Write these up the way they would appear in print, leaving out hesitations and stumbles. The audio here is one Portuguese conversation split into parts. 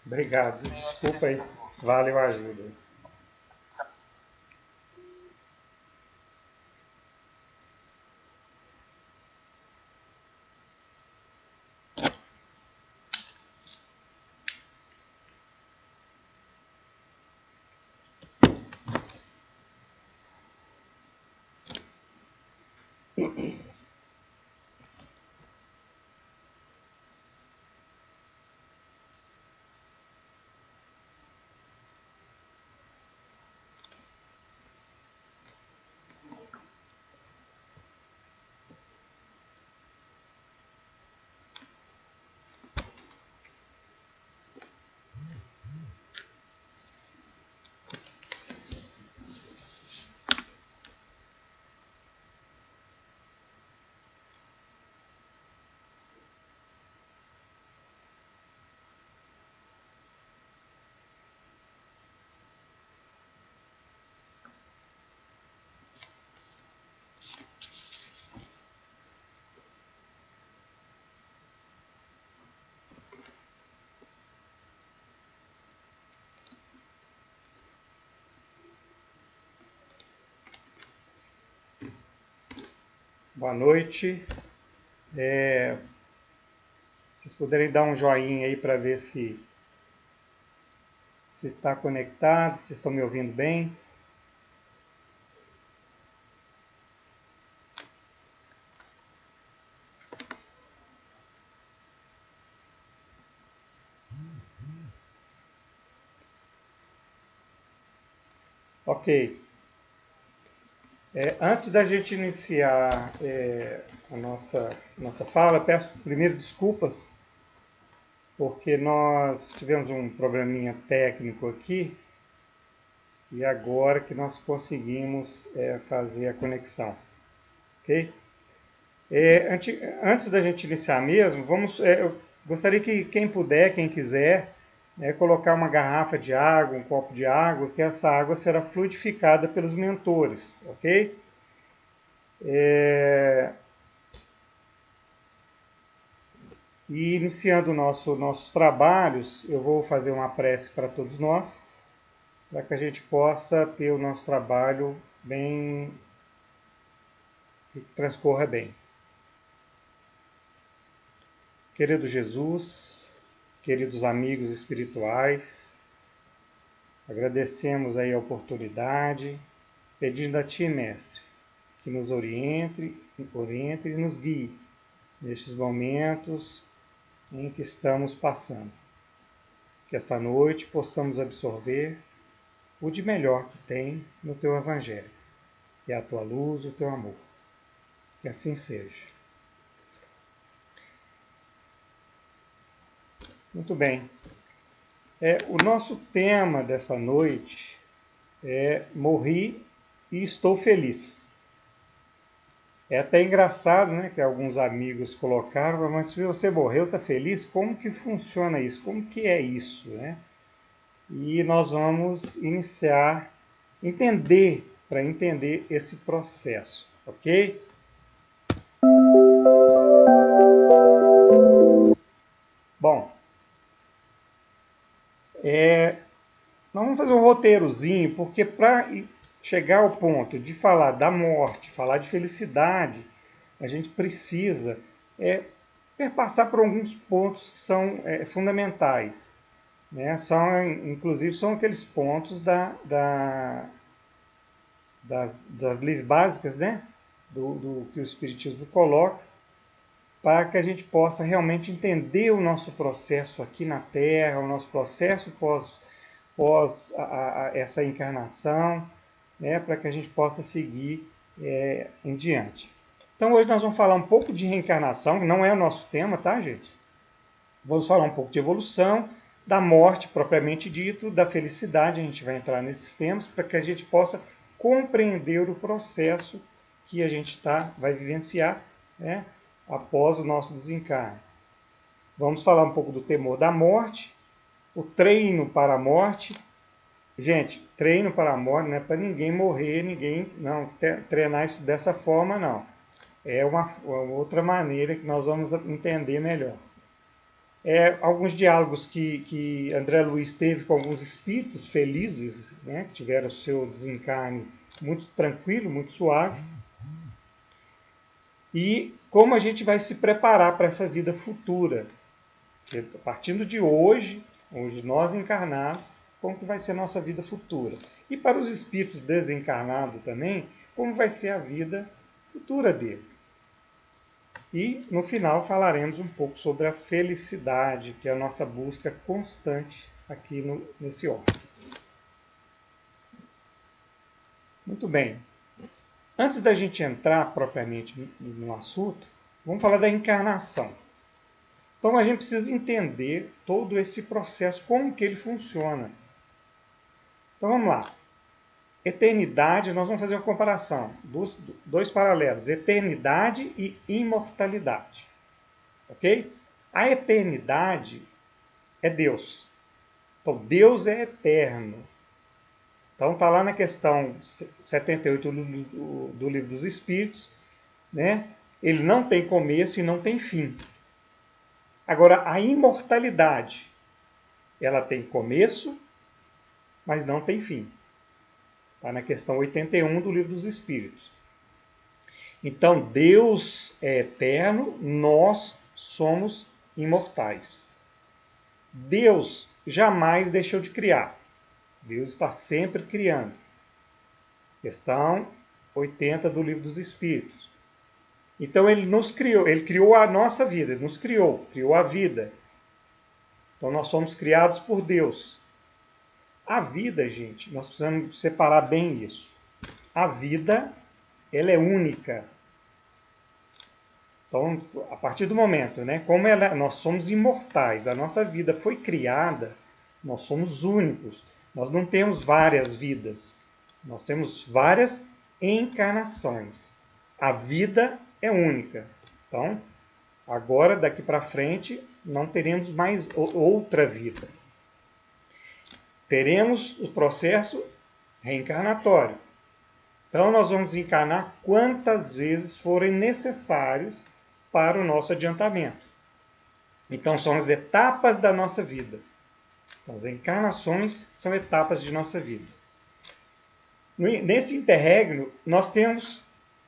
Obrigado. Desculpa aí. Valeu a ajuda. Boa noite. Vocês puderem dar um joinha aí para ver se está conectado, se estão me ouvindo bem. Ok. Antes da gente iniciar a nossa fala, peço primeiro desculpas, porque nós tivemos um probleminha técnico aqui e agora que nós conseguimos fazer a conexão. Ok? Antes da gente iniciar mesmo, eu gostaria que quem puder, quem quiser, colocar uma garrafa de água, um copo de água, que essa água será fluidificada pelos mentores, ok? E iniciando nossos trabalhos, eu vou fazer uma prece para todos nós, para que a gente possa ter o nosso trabalho bem, que transcorra bem. Querido Jesus, queridos amigos espirituais, agradecemos aí a oportunidade, pedindo a Ti, Mestre, que nos oriente e nos guie nestes momentos em que estamos passando. Que esta noite possamos absorver o de melhor que tem no Teu Evangelho, que é a Tua luz, o Teu amor. Que assim seja. Muito bem. O nosso tema dessa noite é Morri e Estou Feliz. É até engraçado, né, que alguns amigos colocaram, mas se você morreu, está feliz? Como que funciona isso? Como que é isso, né? E nós vamos iniciar, para entender esse processo, ok? Bom, nós vamos fazer um roteirozinho, porque para chegar ao ponto de falar da morte, falar de felicidade, a gente precisa perpassar por alguns pontos que são fundamentais. Né? Inclusive, são aqueles pontos das leis básicas, né? do que o Espiritismo coloca, para que a gente possa realmente entender o nosso processo aqui na Terra, o nosso processo pós essa encarnação, né, para que a gente possa seguir em diante. Então hoje nós vamos falar um pouco de reencarnação, que não é o nosso tema, tá, gente? Vamos falar um pouco de evolução, da morte propriamente dito, da felicidade, a gente vai entrar nesses temas, para que a gente possa compreender o processo que a gente vai vivenciar, né, após o nosso desencarne. Vamos falar um pouco do temor da morte, o treino para a morte. Gente, treino para a morte não é para ninguém morrer, não treinar isso dessa forma, não. É uma outra maneira que nós vamos entender melhor. alguns diálogos que André Luiz teve com alguns espíritos felizes, né, que tiveram o seu desencarne muito tranquilo, muito suave. E como a gente vai se preparar para essa vida futura. Partindo de hoje nós encarnados, como que vai ser a nossa vida futura. E para os espíritos desencarnados também, como vai ser a vida futura deles. E, no final, falaremos um pouco sobre a felicidade, que é a nossa busca constante aqui nesse órgão. Muito bem. Antes da gente entrar propriamente no assunto, vamos falar da encarnação. Então, a gente precisa entender todo esse processo, como que ele funciona. Então, vamos lá. Eternidade, nós vamos fazer uma comparação, dois paralelos, eternidade e imortalidade. Ok? A eternidade é Deus. Então, Deus é eterno. Então, está lá na questão 78 do Livro dos Espíritos, né? Ele não tem começo e não tem fim. Agora, a imortalidade, ela tem começo, mas não tem fim. Está na questão 81 do Livro dos Espíritos. Então, Deus é eterno, nós somos imortais. Deus jamais deixou de criar. Deus está sempre criando. Questão 80 do Livro dos Espíritos. Então, ele nos criou, ele criou a nossa vida, ele nos criou a vida. Então, nós somos criados por Deus. A vida, gente, nós precisamos separar bem isso. A vida, ela é única. Então, a partir do momento, né, como nós somos imortais, a nossa vida foi criada, nós somos únicos. Nós não temos várias vidas. Nós temos várias encarnações. A vida é única. Então, agora, daqui para frente, não teremos mais outra vida. Teremos o processo reencarnatório. Então, nós vamos encarnar quantas vezes forem necessários para o nosso adiantamento. Então, são as etapas da nossa vida. Então, as encarnações são etapas de nossa vida. Nesse interregno, nós temos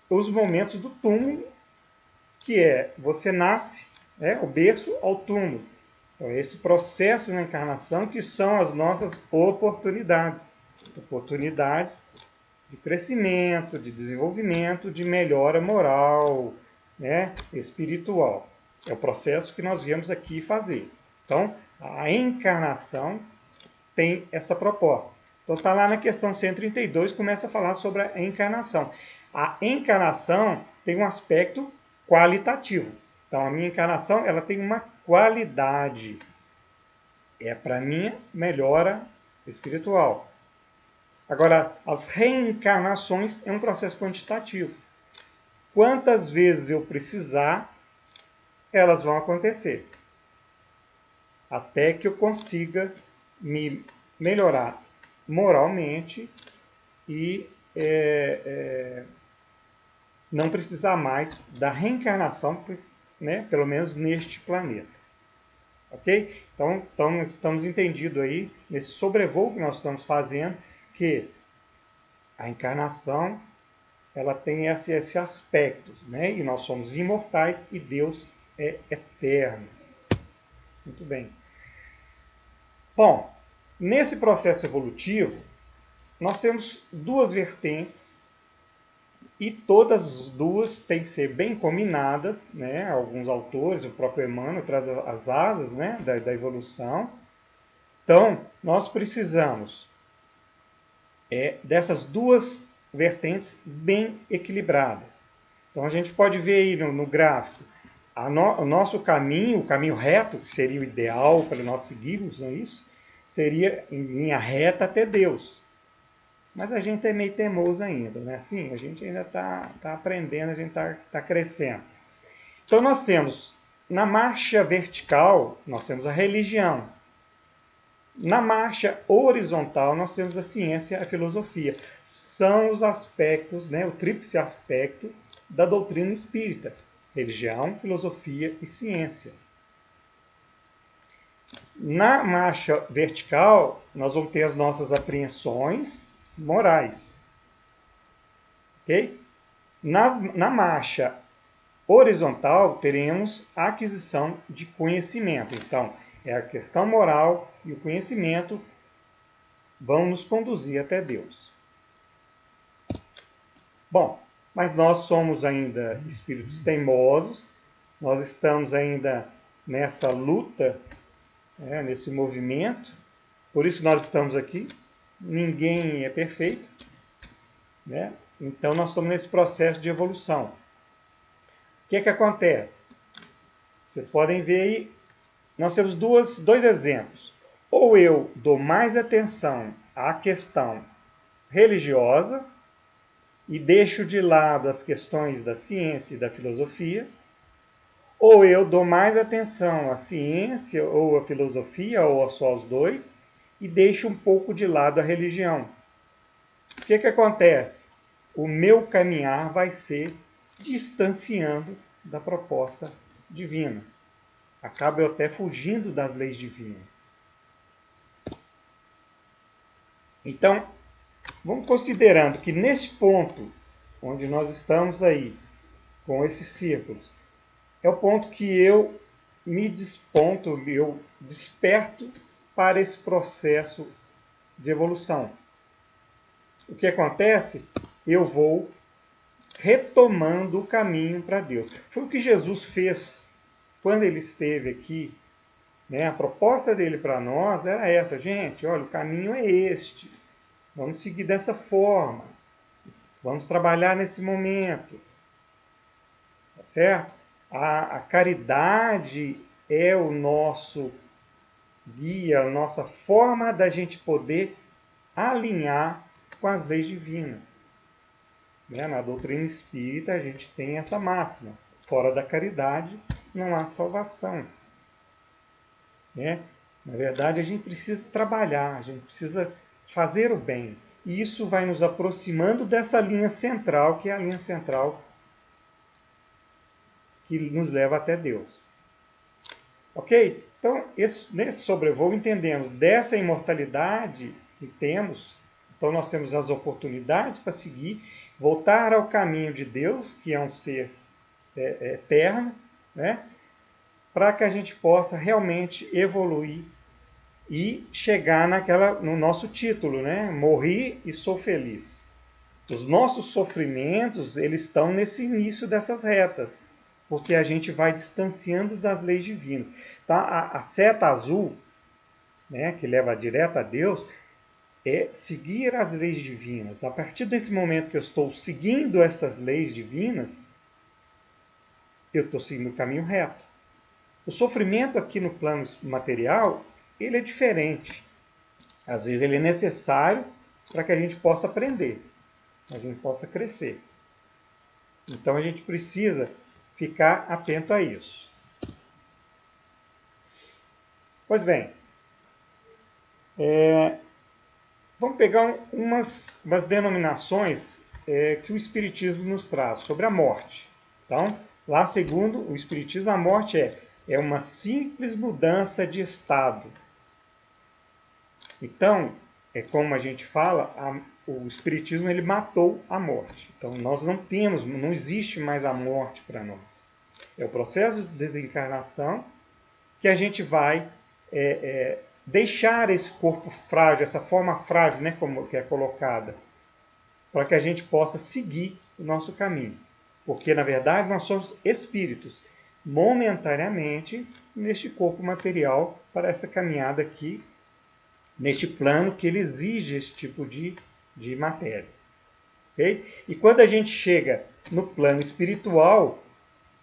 os momentos do túmulo, que é você nasce, o berço ao túmulo. Então, esse processo na encarnação que são as nossas oportunidades. Oportunidades de crescimento, de desenvolvimento, de melhora moral, espiritual. É o processo que nós viemos aqui fazer. Então, a encarnação tem essa proposta. Então, está lá na questão 132, começa a falar sobre a encarnação. A encarnação tem um aspecto qualitativo. Então, a minha encarnação ela tem uma qualidade. É para minha melhora espiritual. Agora, as reencarnações é um processo quantitativo. Quantas vezes eu precisar, elas vão acontecer. Até que eu consiga me melhorar moralmente e não precisar mais da reencarnação, pelo menos neste planeta. Ok? Então estamos entendidos aí, nesse sobrevoo que nós estamos fazendo, que a encarnação ela tem esse aspecto, e nós somos imortais e Deus é eterno. Muito bem. Bom, nesse processo evolutivo, nós temos duas vertentes e todas as duas têm que ser bem combinadas, Alguns autores, o próprio Emmanuel traz as asas, da evolução. Então, nós precisamos dessas duas vertentes bem equilibradas. Então, a gente pode ver aí no gráfico o nosso caminho, o caminho reto, que seria o ideal para nós seguirmos, não é isso? Seria em linha reta até Deus. Mas a gente é meio teimoso ainda, não é assim? A gente ainda está aprendendo, a gente está crescendo. Então nós temos, na marcha vertical, nós temos a religião. Na marcha horizontal, nós temos a ciência e a filosofia. São os aspectos, o tríplice aspecto da doutrina espírita. Religião, filosofia e ciência. Na marcha vertical, nós vamos ter as nossas apreensões morais. Ok? Na marcha horizontal, teremos a aquisição de conhecimento. Então, é a questão moral e o conhecimento vão nos conduzir até Deus. Bom, mas nós somos ainda espíritos teimosos, nós estamos ainda nessa luta, nesse movimento, por isso nós estamos aqui. Ninguém é perfeito, né? Então nós estamos nesse processo de evolução. O que é que acontece? Vocês podem ver aí, nós temos dois exemplos. Ou eu dou mais atenção à questão religiosa e deixo de lado as questões da ciência e da filosofia, ou eu dou mais atenção à ciência ou à filosofia, ou só aos dois, e deixo um pouco de lado a religião. O que que acontece? O meu caminhar vai ser distanciando da proposta divina. Acabo eu até fugindo das leis divinas. Então, vamos considerando que nesse ponto, onde nós estamos aí, com esses círculos, é o ponto que eu me desponto, eu desperto para esse processo de evolução. O que acontece? Eu vou retomando o caminho para Deus. Foi o que Jesus fez quando ele esteve aqui. A proposta dele para nós era essa: gente, olha, o caminho é este. Vamos seguir dessa forma. Vamos trabalhar nesse momento. Tá certo? A caridade é o nosso guia, a nossa forma da gente poder alinhar com as leis divinas. Na doutrina espírita a gente tem essa máxima: fora da caridade não há salvação. Na verdade, a gente precisa trabalhar, a gente precisa fazer o bem. E isso vai nos aproximando dessa linha central, que é a linha central que nos leva até Deus. Ok? Então, nesse sobrevoo, entendemos dessa imortalidade que temos. Então, nós temos as oportunidades para seguir, voltar ao caminho de Deus, que é um ser eterno, para que a gente possa realmente evoluir e chegar no nosso título, morri e sou feliz. Os nossos sofrimentos, eles estão nesse início dessas retas, porque a gente vai distanciando das leis divinas. Tá? A seta azul, que leva direto a Deus, é seguir as leis divinas. A partir desse momento que eu estou seguindo essas leis divinas, eu estou seguindo o caminho reto. O sofrimento aqui no plano material, ele é diferente. Às vezes ele é necessário para que a gente possa aprender, a gente possa crescer. Então a gente precisa ficar atento a isso. Pois bem, vamos pegar umas denominações que o Espiritismo nos traz sobre a morte. Então, lá segundo o Espiritismo, a morte é uma simples mudança de estado. Então, é como a gente fala, o Espiritismo ele matou a morte. Então, nós não existe mais a morte para nós. É o processo de desencarnação que a gente vai deixar esse corpo frágil, essa forma frágil, como que é colocada, para que a gente possa seguir o nosso caminho. Porque, na verdade, nós somos espíritos, momentaneamente, neste corpo material, para essa caminhada aqui, neste plano que ele exige esse tipo de matéria. Okay? E quando a gente chega no plano espiritual,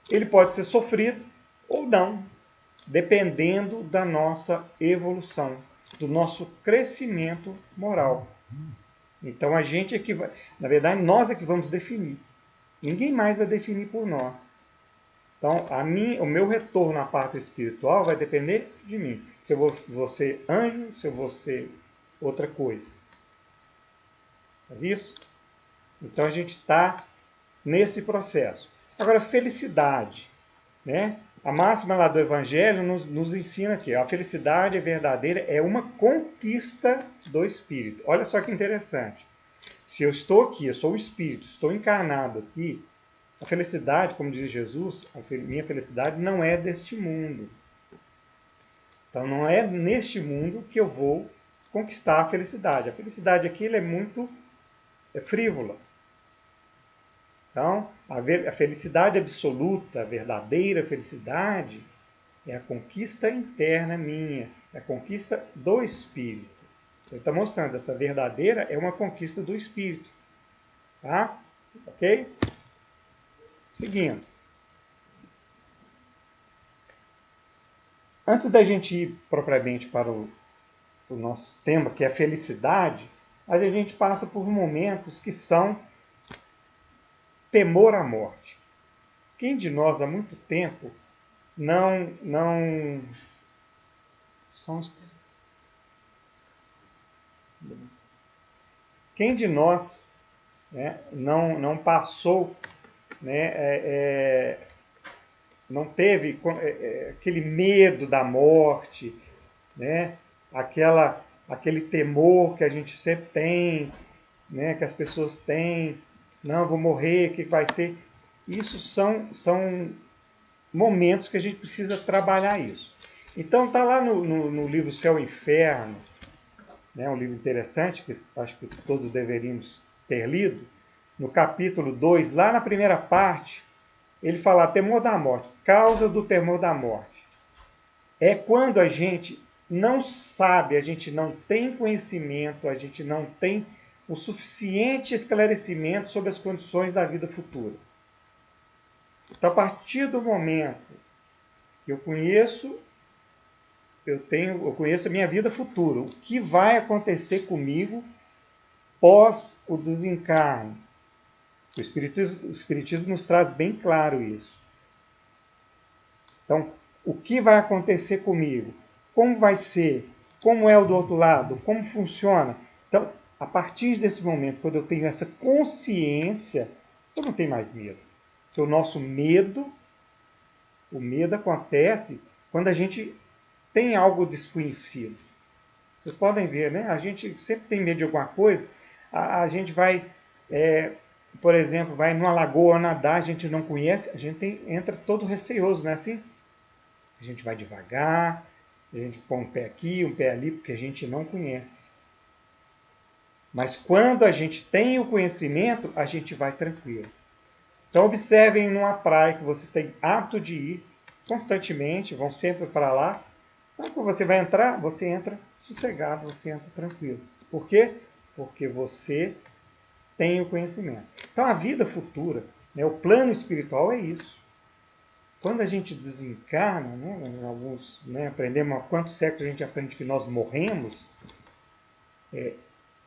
ele pode ser sofrido ou não, dependendo da nossa evolução, do nosso crescimento moral. Então a gente é que vai, na verdade, nós é que vamos definir. Ninguém mais vai definir por nós. Então, o meu retorno à pátria espiritual vai depender de mim. Se eu vou ser anjo, se eu vou ser outra coisa. É isso? Então, a gente está nesse processo. Agora, felicidade. a máxima lá do Evangelho nos ensina que a felicidade verdadeira é uma conquista do Espírito. Olha só que interessante. Se eu estou aqui, eu sou o Espírito, estou encarnado aqui, a felicidade, como diz Jesus, minha felicidade não é deste mundo. Então não é neste mundo que eu vou conquistar a felicidade. A felicidade aqui é muito frívola. Então, a felicidade absoluta, a verdadeira felicidade, é a conquista interna minha, é a conquista do Espírito. Ele está mostrando, essa verdadeira é uma conquista do Espírito. Tá? Ok? Seguindo. Antes da gente ir propriamente para o nosso tema, que é a felicidade, a gente passa por momentos que são temor à morte. Quem de nós há muito tempo não quem de nós, né, não passou, né, não teve aquele medo da morte, né, aquele temor que a gente sempre tem, né, que as pessoas têm, não, eu vou morrer, o que vai ser? Isso são momentos que a gente precisa trabalhar isso. Então está lá no livro Céu e Inferno, né, um livro interessante, que acho que todos deveríamos ter lido, no capítulo 2, lá na primeira parte, ele fala temor da morte, causa do temor da morte. É quando a gente não sabe, a gente não tem conhecimento, a gente não tem o suficiente esclarecimento sobre as condições da vida futura. Então, a partir do momento que eu conheço a minha vida futura, o que vai acontecer comigo pós o desencarne. O Espiritismo nos traz bem claro isso. Então, o que vai acontecer comigo? Como vai ser? Como é o do outro lado? Como funciona? Então, a partir desse momento, quando eu tenho essa consciência, eu não tenho mais medo. Porque o nosso medo, o medo acontece quando a gente tem algo desconhecido. Vocês podem ver, né? A gente sempre tem medo de alguma coisa. A gente vai, por exemplo, vai numa lagoa nadar, a gente não conhece, a gente entra todo receoso, não é assim? A gente vai devagar, a gente põe um pé aqui, um pé ali, porque a gente não conhece. Mas quando a gente tem o conhecimento, a gente vai tranquilo. Então observem numa praia que vocês têm hábito de ir constantemente, vão sempre para lá. Então, quando você vai entrar, você entra sossegado, você entra tranquilo. Por quê? Porque você tem o conhecimento. Então a vida futura, né, o plano espiritual é isso. Quando a gente desencarna, né, alguns, né, aprendemos há quantos séculos a gente aprende que nós morremos,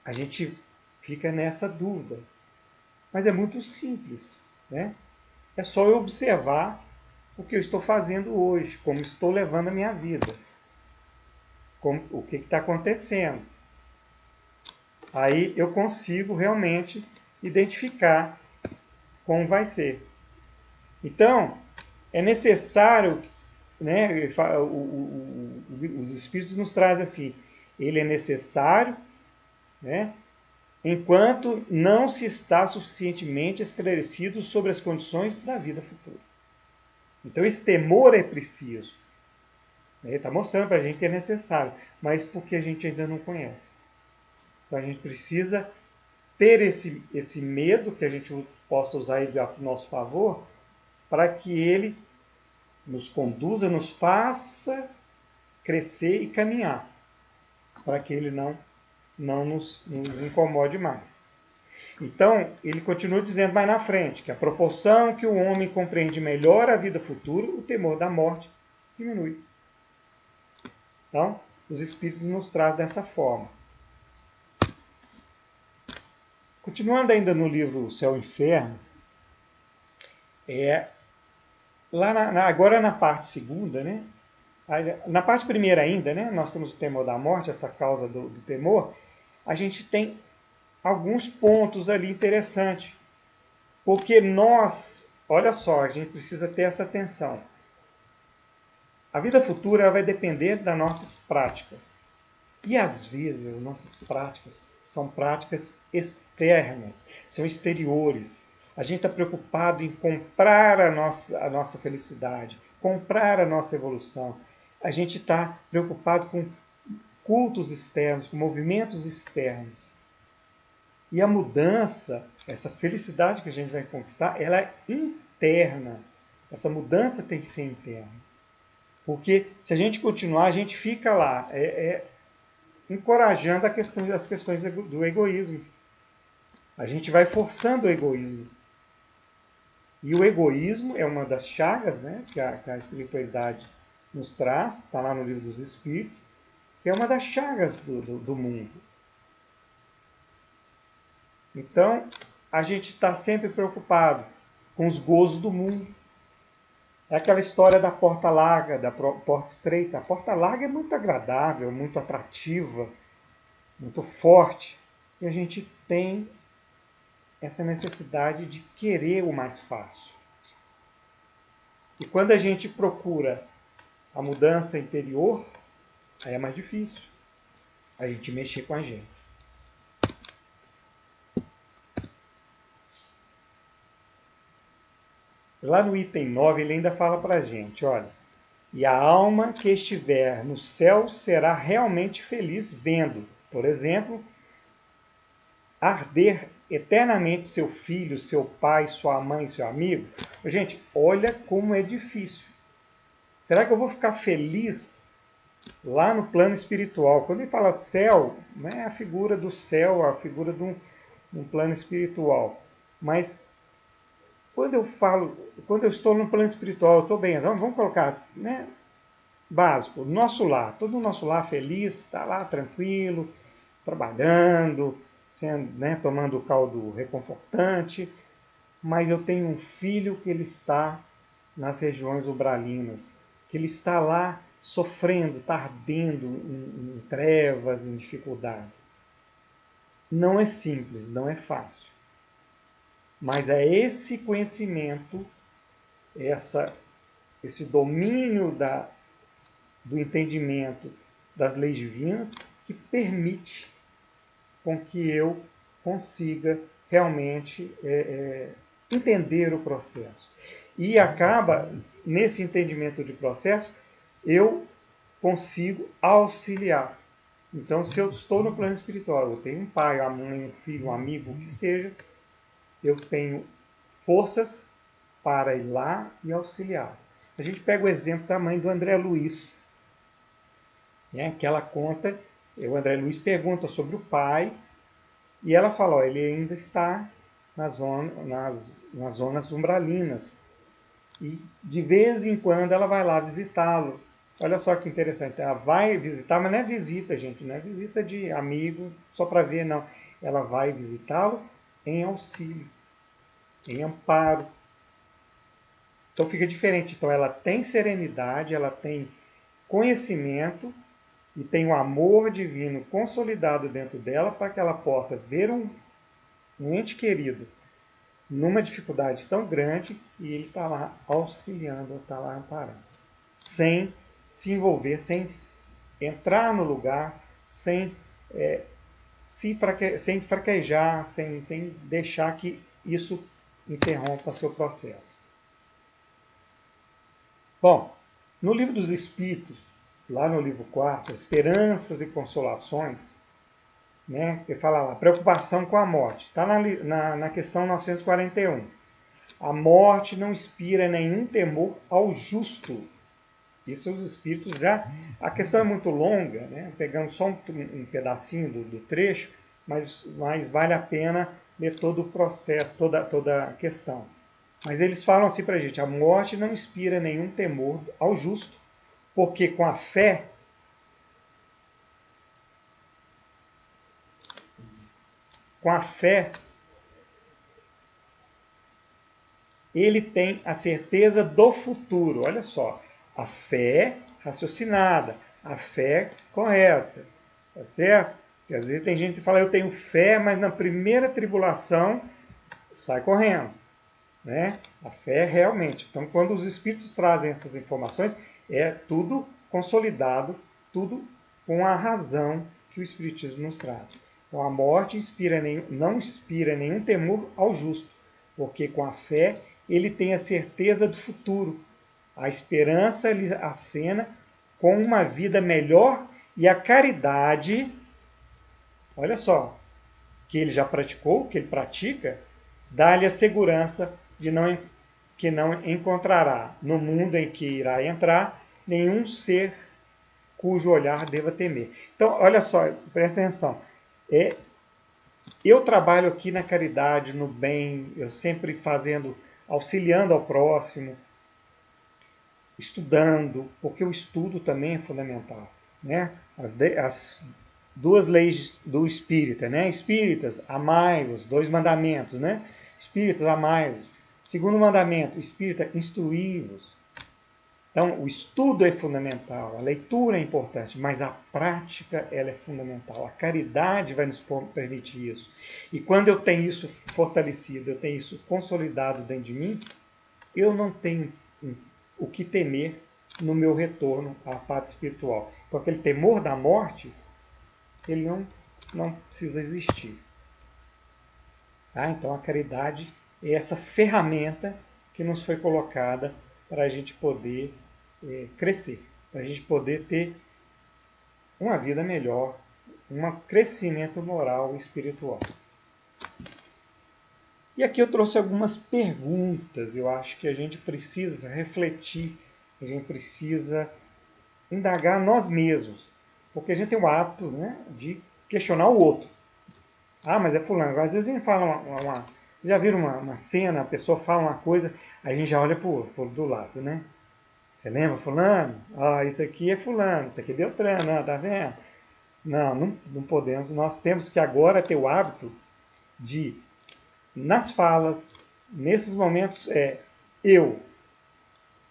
a gente fica nessa dúvida. Mas é muito simples. Né? É só eu observar o que eu estou fazendo hoje, como estou levando a minha vida, o que está acontecendo. Aí eu consigo realmente identificar como vai ser. Então, é necessário, né, os Espíritos nos trazem assim, ele é necessário, né, enquanto não se está suficientemente esclarecido sobre as condições da vida futura. Então esse temor é preciso. Ele está mostrando para a gente que é necessário, mas porque a gente ainda não conhece. Então a gente precisa ter esse medo, que a gente possa usar ele a nosso favor, para que ele nos conduza, nos faça crescer e caminhar, para que ele não nos incomode mais. Então, ele continua dizendo mais na frente, que a proporção que o homem compreende melhor a vida futura, o temor da morte diminui. Então, os Espíritos nos trazem dessa forma. Continuando ainda no livro Céu e Inferno, agora na parte segunda, né? Na parte primeira ainda, né? Nós temos o temor da morte, essa causa do temor, a gente tem alguns pontos ali interessantes. Porque nós, olha só, a gente precisa ter essa atenção. A vida futura ela vai depender das nossas práticas. E às vezes as nossas práticas são práticas externas, são exteriores. A gente está preocupado em comprar a nossa felicidade, comprar a nossa evolução. A gente está preocupado com cultos externos, com movimentos externos. E a mudança, essa felicidade que a gente vai conquistar, ela é interna. Essa mudança tem que ser interna. Porque se a gente continuar, a gente fica lá, encorajando as questões do egoísmo. A gente vai forçando o egoísmo. E o egoísmo é uma das chagas, né, que a espiritualidade nos traz, está lá no Livro dos Espíritos, que é uma das chagas do mundo. Então, a gente está sempre preocupado com os gozos do mundo. É aquela história da porta larga, da porta estreita. A porta larga é muito agradável, muito atrativa, muito forte. E a gente tem essa necessidade de querer o mais fácil. E quando a gente procura a mudança interior, aí é mais difícil a gente mexer com a gente. Lá no item 9 ele ainda fala para a gente, olha, e a alma que estiver no céu será realmente feliz vendo, por exemplo, arder eternamente seu filho, seu pai, sua mãe, seu amigo. Gente, olha como é difícil. Será que eu vou ficar feliz lá no plano espiritual? Quando ele fala céu, não é a figura do céu, a figura de um plano espiritual. Mas quando eu estou no plano espiritual, eu estou bem, vamos colocar, né, básico, nosso lar, todo o nosso lar feliz, está lá tranquilo, trabalhando, sendo, né, tomando o caldo reconfortante, mas eu tenho um filho que ele está nas regiões umbralinas, que ele está lá sofrendo, está ardendo em trevas, em dificuldades. Não é simples, não é fácil. Mas é esse conhecimento, esse domínio do entendimento das leis divinas que permite com que eu consiga realmente entender o processo. E acaba, nesse entendimento de processo, eu consigo auxiliar. Então, se eu estou no plano espiritual, eu tenho um pai, uma mãe, um filho, um amigo, o que seja, eu tenho forças para ir lá e auxiliar. A gente pega o exemplo da mãe do André Luiz, né, que ela conta, o André Luiz pergunta sobre o pai, e ela fala, ó, ele ainda está nas zonas umbralinas. E de vez em quando ela vai lá visitá-lo. Olha só que interessante, ela vai visitar, mas não é visita, gente, não é visita de amigo só para ver, não. Ela vai visitá-lo em auxílio, em amparo. Então fica diferente. Então ela tem serenidade, ela tem conhecimento e tem o amor divino consolidado dentro dela para que ela possa ver um ente querido numa dificuldade tão grande e ele está lá auxiliando, está lá amparando. Sem se envolver, sem entrar no lugar, sem fraquejar, sem deixar que isso interrompa seu processo. Bom, no Livro dos Espíritos, lá no livro 4, Esperanças e Consolações, né, que fala lá, preocupação com a morte. Está na questão 941. A morte não inspira nenhum temor ao justo. Isso os espíritos já... A questão é muito longa, né, pegando só um pedacinho do trecho, mas vale a pena ler todo o processo, toda a questão. Mas eles falam assim para a gente, a morte não inspira nenhum temor ao justo, porque com a fé ele tem a certeza do futuro. Olha só, a fé raciocinada, a fé correta, tá certo? Porque às vezes tem gente que fala, eu tenho fé, mas na primeira tribulação sai correndo, né? A fé realmente. Então, quando os espíritos trazem essas informações, É tudo consolidado, tudo com a razão que o Espiritismo nos traz. Então, a morte não inspira nenhum temor ao justo, porque com a fé ele tem a certeza do futuro. A esperança lhe acena com uma vida melhor e a caridade, olha só, que ele já praticou, que ele pratica, dá-lhe a segurança de que não encontrará no mundo em que irá entrar nenhum ser cujo olhar deva temer. Então, olha só, presta atenção. Eu trabalho aqui na caridade, no bem, eu sempre auxiliando ao próximo, estudando, porque o estudo também é fundamental. Né? As duas leis do espírita, né? Espíritas, amai-vos, 2 mandamentos, né? Espíritas, amai-vos. Segundo mandamento, espírita, instruí-vos. Então, o estudo é fundamental, a leitura é importante, mas a prática ela é fundamental. A caridade vai nos permitir isso. E quando eu tenho isso fortalecido, eu tenho isso consolidado dentro de mim, eu não tenho o que temer no meu retorno à pátria espiritual. Então, aquele temor da morte, ele não precisa existir. Tá? Então, a caridade é essa ferramenta que nos foi colocada para a gente poder crescer, para a gente poder ter uma vida melhor, um crescimento moral e espiritual. E aqui eu trouxe algumas perguntas, eu acho que a gente precisa refletir, a gente precisa indagar nós mesmos, porque a gente tem o hábito, né, de questionar o outro. Ah, mas é fulano. Às vezes a gente fala vocês já viram uma cena, a pessoa fala uma coisa, a gente já olha do lado, né? Você lembra fulano? Ah, isso aqui é fulano, isso aqui é Beltrano, tá vendo? Não podemos. Nós temos que agora ter o hábito de, nas falas, nesses momentos,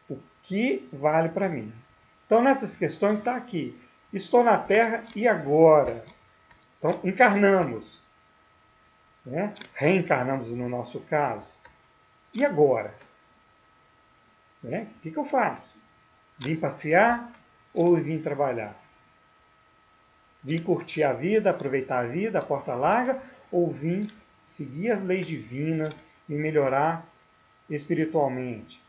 o que vale para mim. Então, nessas questões está aqui. Estou na Terra e agora? Então, encarnamos. Né? Reencarnamos no nosso caso. E agora? Né? O que eu faço? Vim passear ou vim trabalhar? Vim curtir a vida, aproveitar a vida, a porta larga, ou vim seguir as leis divinas e melhorar espiritualmente?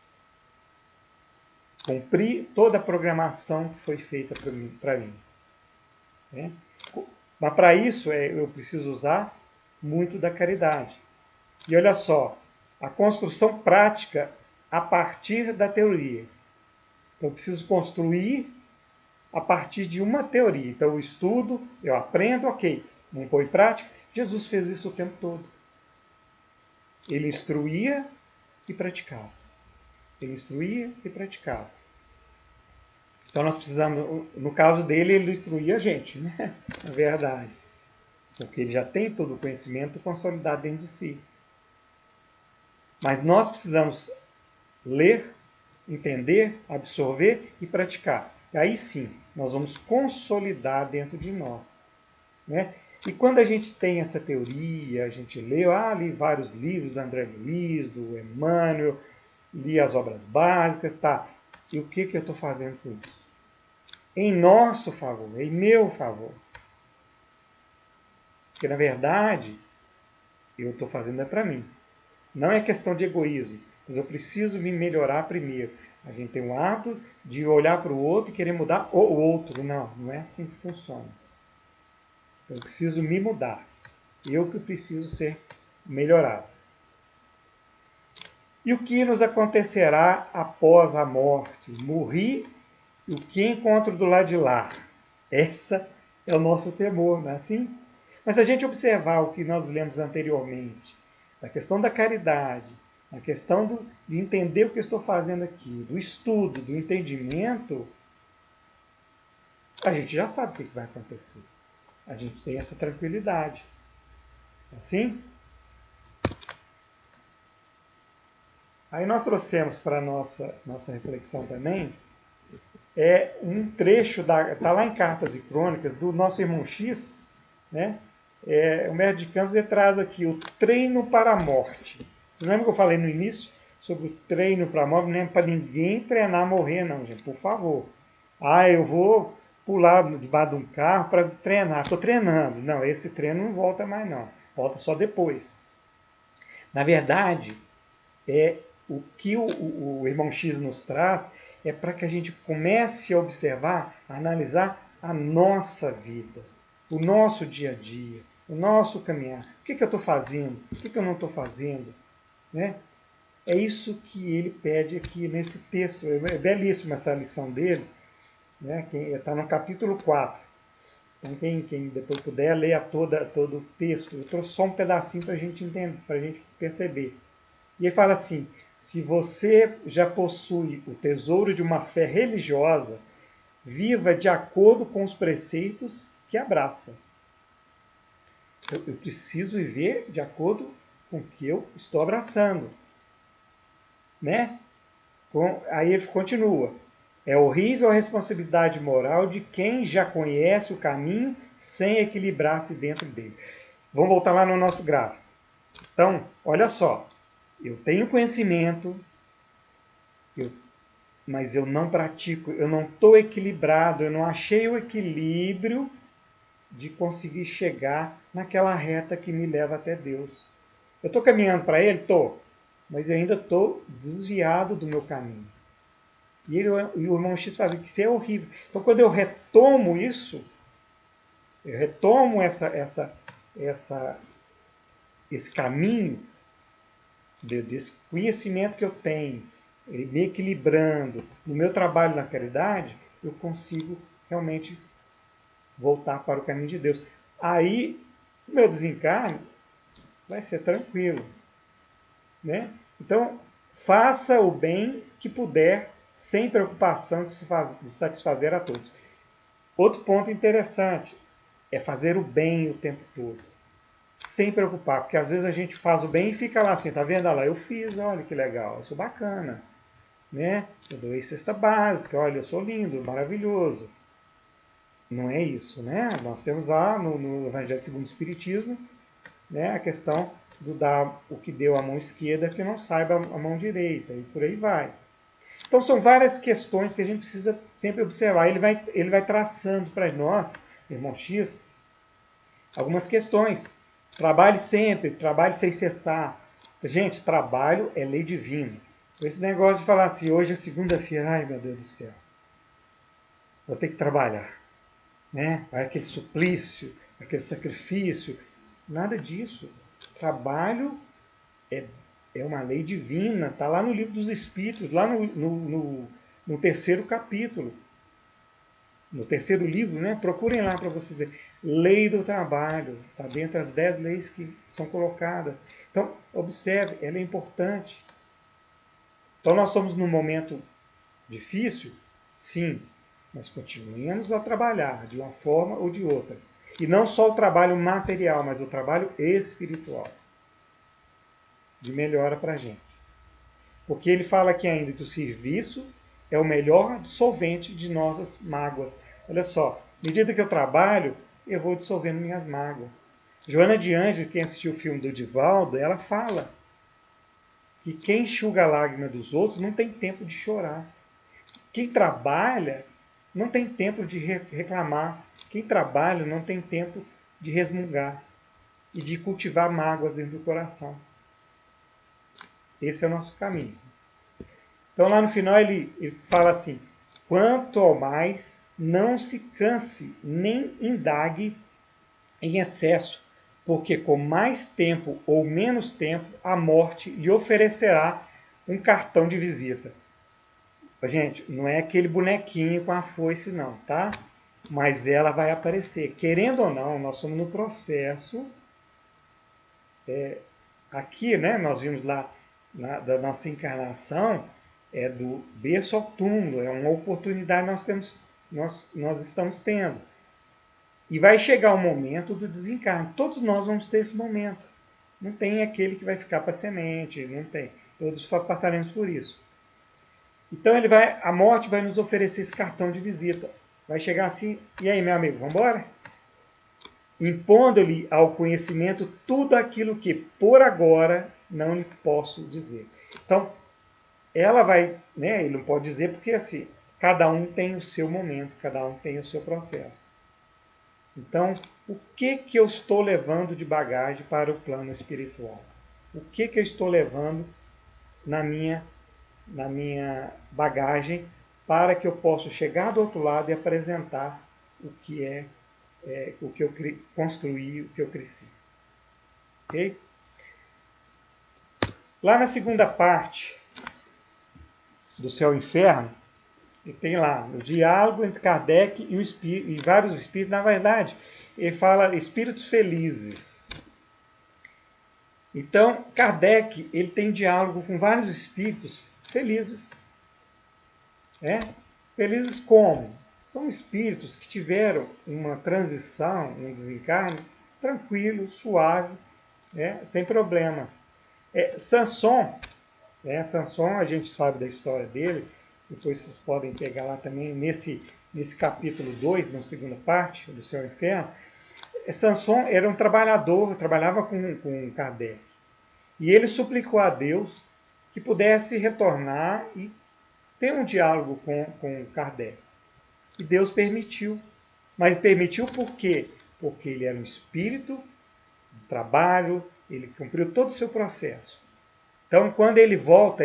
Cumprir toda a programação que foi feita para mim. Né? Mas para isso eu preciso usar muito da caridade. E olha só, a construção prática a partir da teoria. Então eu preciso construir a partir de uma teoria. Então eu estudo, eu aprendo, ok, não põe em prática. Jesus fez isso o tempo todo. Ele instruía e praticava. Ele instruía e praticava. Então nós precisamos, no caso dele, ele instruía a gente, né? Na verdade. Porque ele já tem todo o conhecimento consolidado dentro de si. Mas nós precisamos ler, entender, absorver e praticar. E aí sim, nós vamos consolidar dentro de nós. Né? E quando a gente tem essa teoria, a gente li vários livros do André Luiz, do Emmanuel, li as obras básicas, tá? E o que eu estou fazendo com isso? Em nosso favor, em meu favor. Porque, na verdade, eu estou fazendo para mim. Não é questão de egoísmo, mas eu preciso me melhorar primeiro. A gente tem o hábito de olhar para o outro e querer mudar o outro. Não é assim que funciona. Eu preciso me mudar. Eu que preciso ser melhorado. E o que nos acontecerá após a morte? Morri e o que encontro do lado de lá? Essa é o nosso temor, não é assim? Mas se a gente observar o que nós lemos anteriormente, a questão da caridade, a questão de entender o que eu estou fazendo aqui, do estudo, do entendimento, a gente já sabe o que vai acontecer. A gente tem essa tranquilidade. Assim? Aí nós trouxemos para a nossa reflexão também um trecho, está lá em Cartas e Crônicas, do nosso irmão X, né? O Mestre de Campos traz aqui o treino para a morte. Vocês lembram que eu falei no início sobre o treino para morte, não é para ninguém treinar a morrer, não, gente, por favor. Ah, eu vou pular debaixo de um carro para treinar. Estou treinando. Não, esse treino não volta mais, não. Volta só depois. Na verdade, o que o irmão X nos traz é para que a gente comece a observar, a analisar a nossa vida, o nosso dia a dia, o nosso caminhar. O que eu estou fazendo? O que eu não estou fazendo? Né? É isso que ele pede aqui nesse texto. É belíssima essa lição dele. Né? Está no capítulo 4. Então, quem depois puder, leia todo o texto. Eu trouxe só um pedacinho para a gente entender, para a gente perceber. E ele fala assim: se você já possui o tesouro de uma fé religiosa, viva de acordo com os preceitos que abraça. Eu preciso viver de acordo com o que eu estou abraçando. Né? Aí ele continua. É horrível a responsabilidade moral de quem já conhece o caminho sem equilibrar-se dentro dele. Vamos voltar lá no nosso gráfico. Então, olha só. Eu tenho conhecimento, mas eu não pratico, eu não estou equilibrado, eu não achei o equilíbrio de conseguir chegar naquela reta que me leva até Deus. Eu estou caminhando para Ele? Estou, mas eu ainda estou desviado do meu caminho. E o irmão X fala que isso é horrível. Então, quando eu retomo isso, eu retomo esse caminho desse conhecimento que eu tenho, me equilibrando no meu trabalho na caridade, eu consigo realmente voltar para o caminho de Deus. Aí, o meu desencarne vai ser tranquilo. Né? Então, faça o bem que puder, sem preocupação de satisfazer a todos. Outro ponto interessante é fazer o bem o tempo todo. Sem preocupar, porque às vezes a gente faz o bem e fica lá assim, tá vendo? Olha lá, eu fiz, olha que legal, eu sou bacana. Né? Eu doei cesta básica, olha, eu sou lindo, maravilhoso. Não é isso, né? Nós temos lá no Evangelho segundo o Espiritismo, né, a questão do dar o que deu a mão esquerda que não saiba a mão direita, e por aí vai. Então são várias questões que a gente precisa sempre observar. Ele vai traçando para nós, irmão X, algumas questões. Trabalhe sempre, trabalhe sem cessar. Gente, trabalho é lei divina. Esse negócio de falar assim, hoje é segunda-feira, ai meu Deus do céu, vou ter que trabalhar. Né? Vai aquele suplício, aquele sacrifício, nada disso. Trabalho é uma lei divina, está lá no livro dos Espíritos, lá no terceiro capítulo, no terceiro livro, né? Procurem lá para vocês verem. Lei do trabalho, está dentro das 10 leis que são colocadas. Então, observe, ela é importante. Então, nós estamos num momento difícil? Sim, mas continuemos a trabalhar de uma forma ou de outra. E não só o trabalho material, mas o trabalho espiritual. De melhora para a gente. Porque ele fala aqui ainda que o serviço é o melhor dissolvente de nossas mágoas. Olha só, à medida que eu trabalho, eu vou dissolvendo minhas mágoas. Joana de Ângeles, quem assistiu o filme do Divaldo, ela fala que quem enxuga a lágrima dos outros não tem tempo de chorar. Quem trabalha não tem tempo de reclamar. Quem trabalha não tem tempo de resmungar e de cultivar mágoas dentro do coração. Esse é o nosso caminho. Então lá no final ele fala assim, quanto ao mais, não se canse nem indague em excesso, porque com mais tempo ou menos tempo, a morte lhe oferecerá um cartão de visita. Gente, não é aquele bonequinho com a foice não, tá? Mas ela vai aparecer. Querendo ou não, nós somos no processo. Aqui, né, nós vimos lá da nossa encarnação, é do berço ao túmulo, é uma oportunidade que nós estamos tendo. E vai chegar o momento do desencarne. Todos nós vamos ter esse momento. Não tem aquele que vai ficar para semente, não tem. Todos passaremos por isso. Então a morte vai nos oferecer esse cartão de visita. Vai chegar assim, e aí meu amigo, vamos embora? Impondo-lhe ao conhecimento tudo aquilo que por agora não lhe posso dizer. Então, ela vai, né, ele não pode dizer porque assim, cada um tem o seu momento, cada um tem o seu processo. Então, o que eu estou levando de bagagem para o plano espiritual? O que eu estou levando na minha bagagem para que eu possa chegar do outro lado e apresentar o que o que eu construí, o que eu cresci. Ok? Lá na segunda parte do Céu e Inferno, e tem lá o diálogo entre Kardec e, e vários espíritos. Na verdade, ele fala espíritos felizes. Então, Kardec ele tem diálogo com vários espíritos felizes. Felizes como? São espíritos que tiveram uma transição, um desencarne tranquilo, suave, sem problema. Sanson, Sanson, a gente sabe da história dele, depois vocês podem pegar lá também nesse capítulo 2, na segunda parte do Céu e Inferno. Sanson era um trabalhador, trabalhava com Kardec. E ele suplicou a Deus que pudesse retornar e ter um diálogo com Kardec. E Deus permitiu. Mas permitiu por quê? Porque ele era um espírito de trabalho, ele cumpriu todo o seu processo. Então, quando ele volta,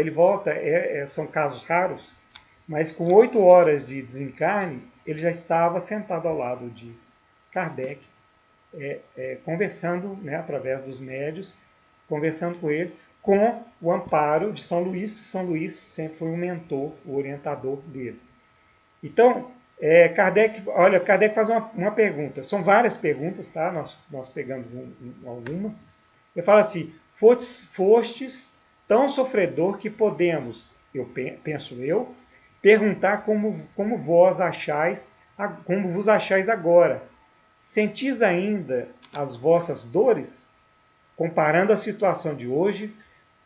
são casos raros, mas com 8 horas de desencarne, ele já estava sentado ao lado de Kardec, conversando, através dos médios, conversando com ele, com o amparo de São Luís. São Luís sempre foi um mentor, o orientador deles. Então, Kardec faz uma pergunta. São várias perguntas, tá? Nós pegamos algumas. Ele fala assim: fostes tão sofredor que podemos, penso eu, perguntar como vos achais agora. Sentis ainda as vossas dores? Comparando a situação de hoje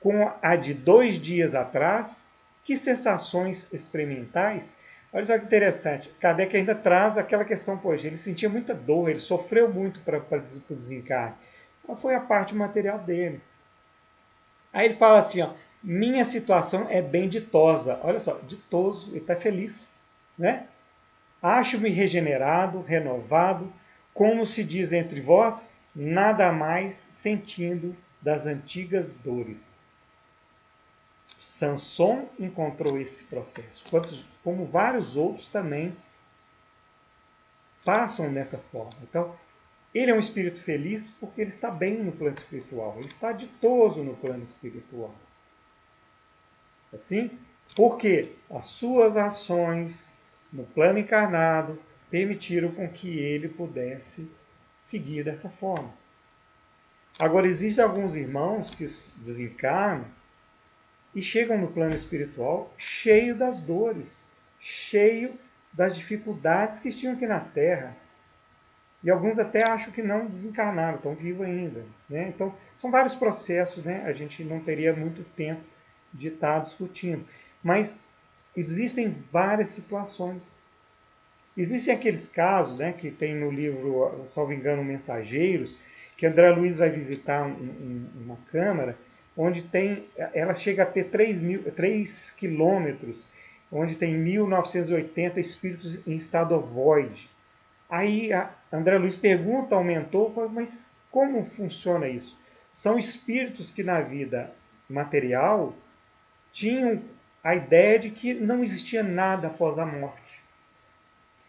com a de 2 dias atrás, que sensações experimentais? Olha só que interessante, Kardec ainda traz aquela questão, poxa, ele sentia muita dor, ele sofreu muito para o desencarne. Então foi a parte material dele. Aí ele fala assim, ó, minha situação é bem ditosa. Olha só, ditoso, ele está feliz, né? Acho-me regenerado, renovado, como se diz entre vós, nada mais sentindo das antigas dores. Sanson encontrou esse processo, como vários outros também passam dessa forma. Então, ele é um espírito feliz porque ele está bem no plano espiritual, ele está ditoso no plano espiritual. Assim, porque as suas ações no plano encarnado permitiram com que ele pudesse seguir dessa forma. Agora, existem alguns irmãos que desencarnam e chegam no plano espiritual cheio das dores, cheio das dificuldades que tinham aqui na Terra. E alguns até acham que não desencarnaram, estão vivos ainda. Né? Então, são vários processos, né? A gente não teria muito tempo de estar discutindo. Mas existem várias situações. Existem aqueles casos, né, que tem no livro, salvo engano, Mensageiros, que André Luiz vai visitar uma câmara, onde ela chega a ter 3 quilômetros, onde tem 1980 espíritos em estado ovoide. Aí André Luiz pergunta ao mentor, mas como funciona isso? São espíritos que na vida material tinham a ideia de que não existia nada após a morte.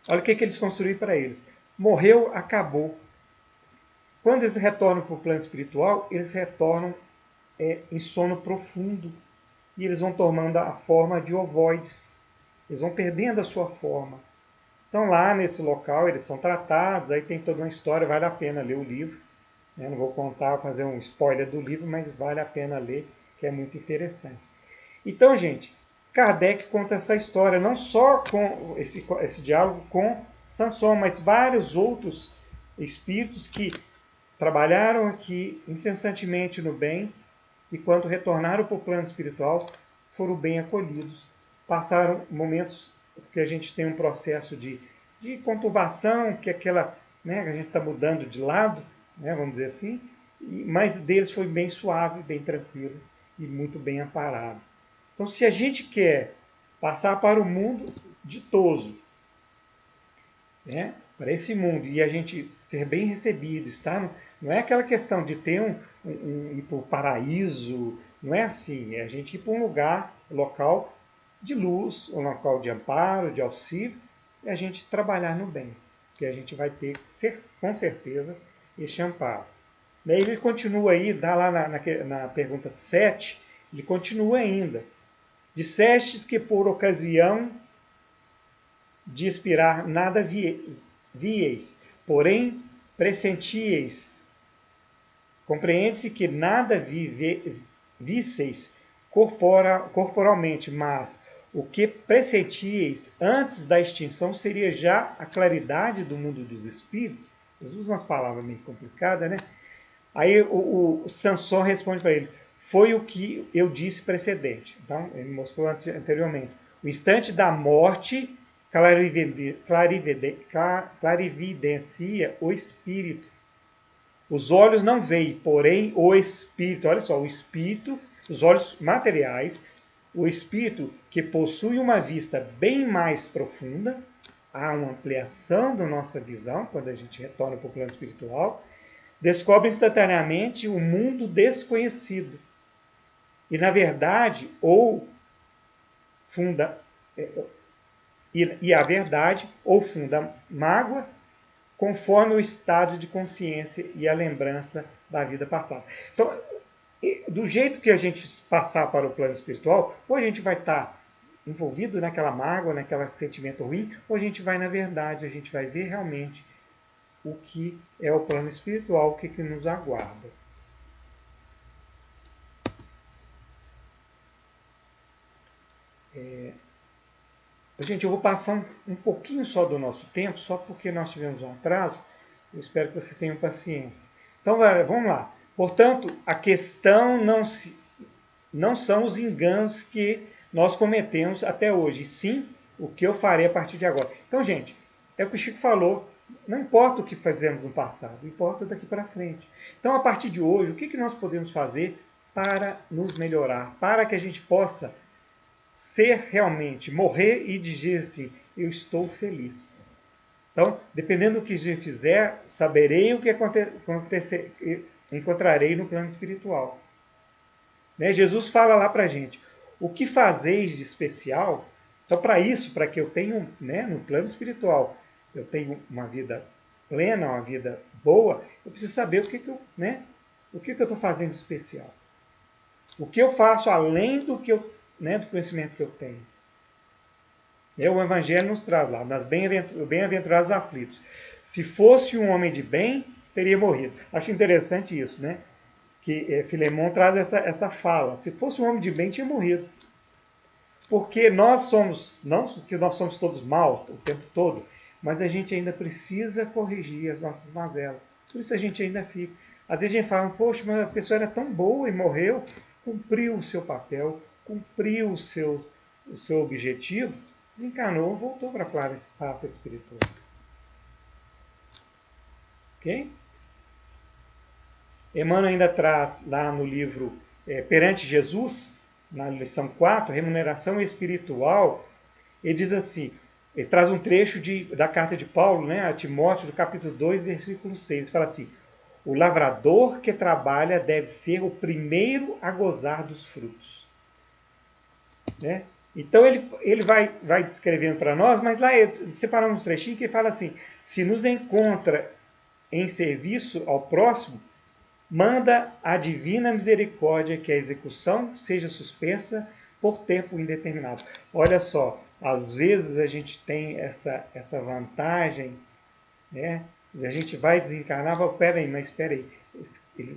Olha o que eles construíram para eles. Morreu, acabou. Quando eles retornam para o plano espiritual, eles retornam em sono profundo. E eles vão tomando a forma de ovoides. Eles vão perdendo a sua forma. Então lá nesse local eles são tratados, aí tem toda uma história, vale a pena ler o livro. Não vou fazer um spoiler do livro, mas vale a pena ler, que é muito interessante. Então, gente, Kardec conta essa história, não só com esse diálogo com Sanson, mas vários outros espíritos que trabalharam aqui incessantemente no bem e quando retornaram para o plano espiritual foram bem acolhidos. Passaram momentos que a gente tem um processo de conturbação, que a gente está mudando de lado, vamos dizer assim, mas deles foi bem suave, bem tranquilo e muito bem amparado. Então, se a gente quer passar para o mundo ditoso, né, para esse mundo, e a gente ser bem recebido, não é aquela questão de ter ir para o paraíso, não é assim, é a gente ir para um local de luz, um local de amparo, de auxílio, e a gente trabalhar no bem, que a gente vai ter, com certeza, este amparo. Daí ele continua aí, dá lá na pergunta 7, ele continua ainda. Dissestes que por ocasião de expirar nada vieis, porém pressentieis. Compreende-se que nada visseis corporalmente, mas o que pressentieis antes da extinção seria já a claridade do mundo dos espíritos. Jesus usa umas palavras meio complicadas, né? Aí o Sansão responde para ele, foi o que eu disse precedente. Então, ele mostrou anteriormente. O instante da morte clarividencia o espírito. Os olhos não veem, porém o espírito, olha só, o espírito, os olhos materiais, o espírito que possui uma vista bem mais profunda, há uma ampliação da nossa visão quando a gente retorna para o plano espiritual, descobre instantaneamente o mundo desconhecido. E, na verdade, a verdade ou funda mágoa conforme o estado de consciência e a lembrança da vida passada. Então, do jeito que a gente passar para o plano espiritual, ou a gente vai estar envolvido naquela mágoa, naquele sentimento ruim, ou a gente vai, na verdade, a gente vai ver realmente o que é o plano espiritual, o que nos aguarda. Gente, eu vou passar um pouquinho só do nosso tempo, só porque nós tivemos um atraso. Eu espero que vocês tenham paciência. Então, vamos lá. Portanto, a questão não são os enganos que nós cometemos até hoje, sim o que eu farei a partir de agora. Então, gente, é o que o Chico falou. Não importa o que fazemos no passado, importa daqui para frente. Então, a partir de hoje, o que nós podemos fazer para nos melhorar, para que a gente possa ser realmente, morrer e dizer assim, eu estou feliz. Então, dependendo do que a gente fizer, saberei o que encontrarei no plano espiritual. Né? Jesus fala lá para a gente, o que fazeis de especial? Então, para isso, para que eu tenha, né, no plano espiritual, eu tenho uma vida plena, uma vida boa, eu preciso saber o que eu estou fazendo de especial. O que eu faço além do conhecimento que eu tenho. O Evangelho nos traz lá, nas bem-aventurados aflitos. Se fosse um homem de bem, teria morrido. Acho interessante isso, né? Que Filemão traz essa fala. Se fosse um homem de bem, tinha morrido. Porque nós somos, não que nós somos todos maus o tempo todo, mas a gente ainda precisa corrigir as nossas mazelas. Por isso a gente ainda fica. Às vezes a gente fala, poxa, mas a pessoa era tão boa e morreu, cumpriu o seu papel, cumpriu o seu objetivo, desencarnou, voltou para a plata espiritual. Ok? Emmanuel ainda traz lá no livro Perante Jesus, na lição 4, Remuneração Espiritual, ele diz assim, ele traz um trecho da carta de Paulo, né, a Timóteo, do capítulo 2, versículo 6, ele fala assim, o lavrador que trabalha deve ser o primeiro a gozar dos frutos. Né? Então ele vai descrevendo para nós, mas lá separamos um trechinho que ele fala assim, se nos encontra em serviço ao próximo, manda a divina misericórdia que a execução seja suspensa por tempo indeterminado. Olha só, às vezes a gente tem essa vantagem, né? A gente vai desencarnar, espera aí,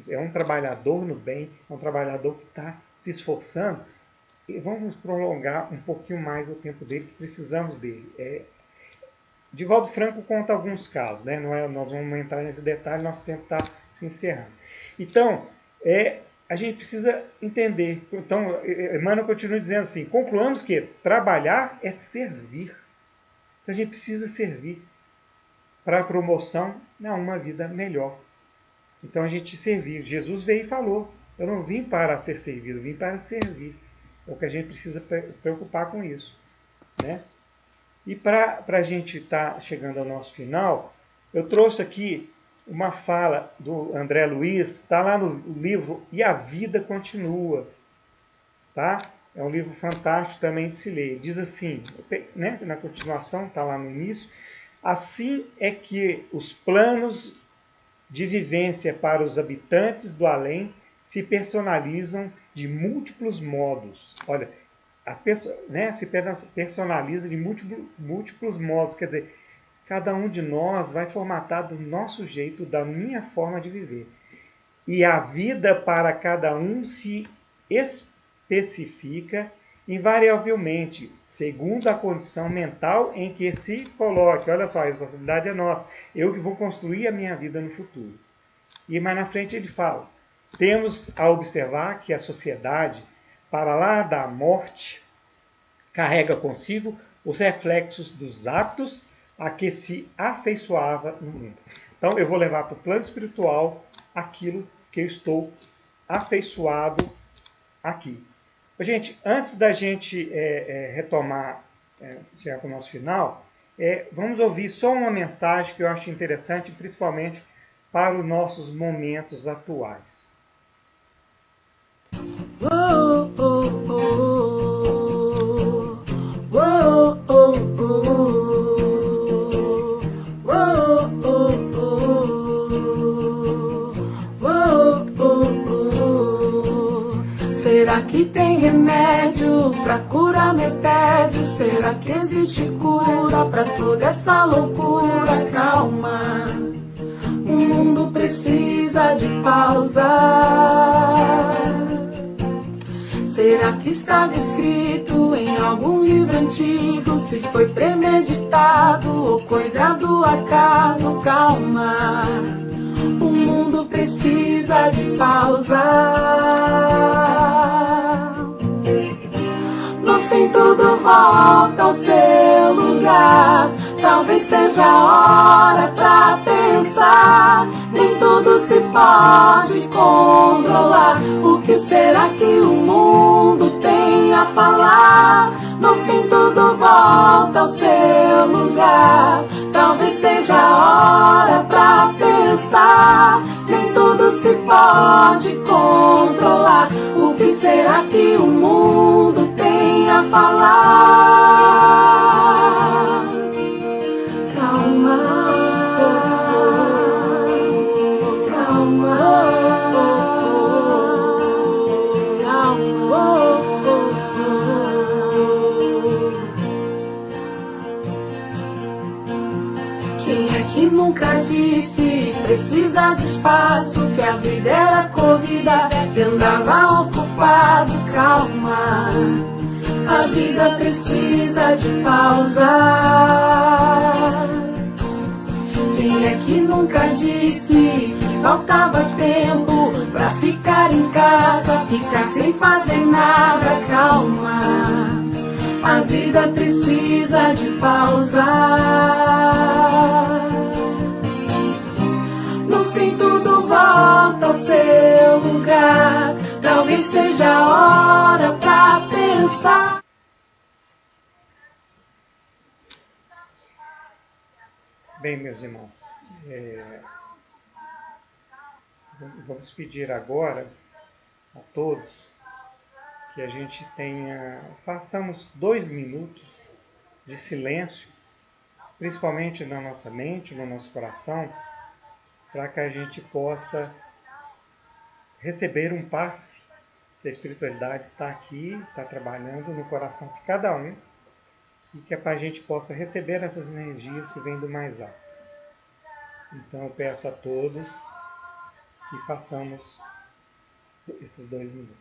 é um trabalhador no bem, é um trabalhador que está se esforçando, e vamos prolongar um pouquinho mais o tempo dele, que precisamos dele. Divaldo Franco conta alguns casos, né? Nós vamos entrar nesse detalhe, nosso tempo está se encerrando. Então, a gente precisa entender. Então, Emmanuel continua dizendo assim, concluamos que trabalhar é servir. Então, a gente precisa servir para a promoção a uma vida melhor. Então, a gente servir. Jesus veio e falou, eu não vim para ser servido, eu vim para servir. o que a gente precisa preocupar com isso, né? E para a gente estar chegando ao nosso final, eu trouxe aqui uma fala do André Luiz, está lá no livro E a Vida Continua, tá? É um livro fantástico também de se ler. Diz assim, né, na continuação, está lá no início, assim é que os planos de vivência para os habitantes do além se personalizam de múltiplos modos. Olha, né, se personaliza de múltiplos modos, quer dizer, cada um de nós vai formatar do nosso jeito, da minha forma de viver. E a vida para cada um se especifica invariavelmente, segundo a condição mental em que se coloque. Olha só, a responsabilidade é nossa. Eu que vou construir a minha vida no futuro. E mais na frente ele fala: temos a observar que a sociedade, para lá da morte, carrega consigo os reflexos dos hábitos a que se afeiçoava no mundo. Então eu vou levar para o plano espiritual aquilo que eu estou afeiçoado aqui. Gente, antes da gente retomar, chegar para o nosso final, vamos ouvir só uma mensagem que eu acho interessante, principalmente para os nossos momentos atuais. Oh, oh, oh. Whoa, oh, oh. Whoa, oh, oh. Whoa, oh, oh. Será que tem remédio pra curar meu tédio? Será que existe cura pra toda essa loucura? Calma, o mundo precisa de pausa. Será que estava escrito em algum livro antigo? Se foi premeditado ou coisa do acaso? Calma, o mundo precisa de pausa. No fim tudo volta ao seu lugar. Talvez seja a hora pra pensar. Nem tudo se pode controlar. O que será que o mundo tem a falar? No fim tudo volta ao seu lugar. Talvez seja a hora pra pensar. Nem tudo se pode controlar. O que será que o mundo tem a falar? Calma, calma, calma. Quem é que nunca disse precisa de espaço? Que a vida era corrida, que andava ocupado. Calma, a vida precisa de pausa. Quem é que nunca disse que faltava tempo pra ficar em casa, ficar sem fazer nada? Calma, a vida precisa de pausa. No fim tudo volta ao seu lugar. Talvez seja a hora pra pensar. Bem, meus irmãos, vamos pedir agora a todos que a gente façamos 2 minutos de silêncio, principalmente na nossa mente, no nosso coração, para que a gente possa receber um passe que a espiritualidade está aqui, está trabalhando no coração de cada um, e que é para a gente possa receber essas energias que vêm do mais alto. Então eu peço a todos que façamos esses 2 minutos.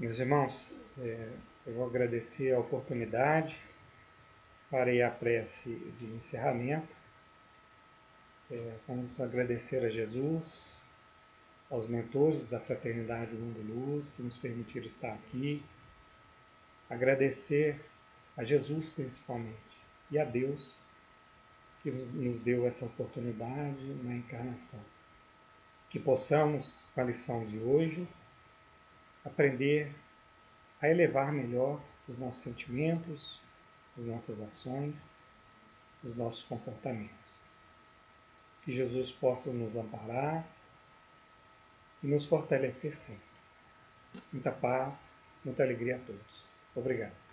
Meus irmãos, eu vou agradecer a oportunidade, farei a prece de encerramento. Vamos agradecer a Jesus, aos mentores da Fraternidade Mundo Luz que nos permitiram estar aqui, agradecer a Jesus principalmente e a Deus que nos deu essa oportunidade na encarnação. Que possamos, com a lição de hoje, aprender a elevar melhor os nossos sentimentos, as nossas ações, os nossos comportamentos. Que Jesus possa nos amparar e nos fortalecer sempre. Muita paz, muita alegria a todos. Obrigado.